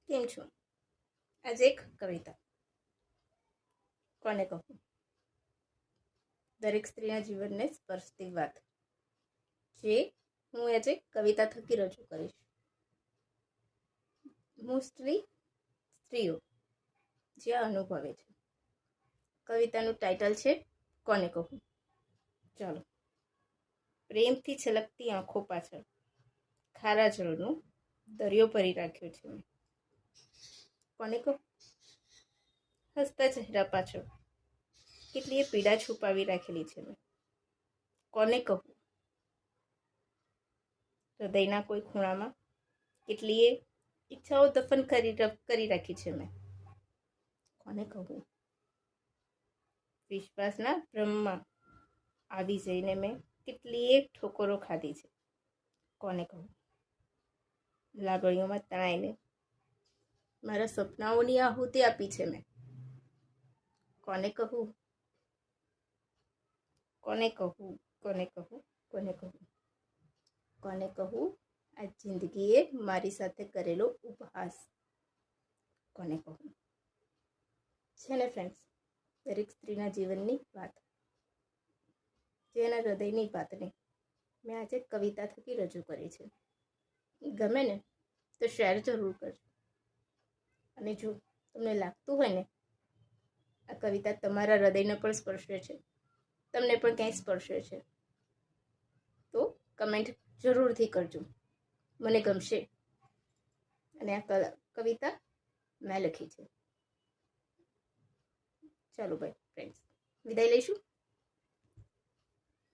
કેમ છો? આજે એક કવિતા કોને કહું? દરેક સ્ત્રીના જીવનને સ્પર્શતી વાત જે હું આજે કવિતા થકી રજૂ કરીશ. મોસ્ટલી સ્ત્રીઓ જે અનુભવે છે. કવિતાનું ટાઇટલ છે કોને કહું. ચાલો. પ્રેમથી છલકતી આંખો પાછળ ખારા જળનો દરિયો ભરી રાખ્યો છે મેં. કોને કહું? હસતા ચહેરા પાછળ કેટલીય પીડા છુપાવી રાખેલી છે મેં. કોને કહું? હૃદયના કોઈ ખૂણામાં કેટલીય ઈચ્છાઓ દફન કરી રાખી છે મેં. કોને કહું? વિશ્વાસના ભ્રમમાં આવી જઈને મેં કેટલીય ઠોકરો ખાધી છે. કોને કહું? લાગણીઓમાં તણાઈને મારા સપનાઓની આહુતિ આપી છે મેં. કોને કહું? કોને કહું? કોને કહું? કોને કહું? કોને કહું? આ જિંદગીએ મારી સાથે કરેલો ઉપહાસ. કોને કહું? છે ને ફ્રેન્ડ્સ, દરેક સ્ત્રીના જીવનની વાત, જેના હૃદયની વાતને મેં આજે કવિતા થકી રજૂ કરી છે. ગમે ને તો શેર જરૂર કરજો. અને જો તમને લાગતું હોય ને આ કવિતા તમારા હૃદયને પણ સ્પર્શે છે, તમને પણ ક્યાંય સ્પર્શે છે, તો કમેન્ટ જરૂરથી કરજો. મને ગમશે. અને આ કવિતા મેં લખી છે. ચાલો ભાઈ ફ્રેન્ડ્સ, વિદાય લઈશું.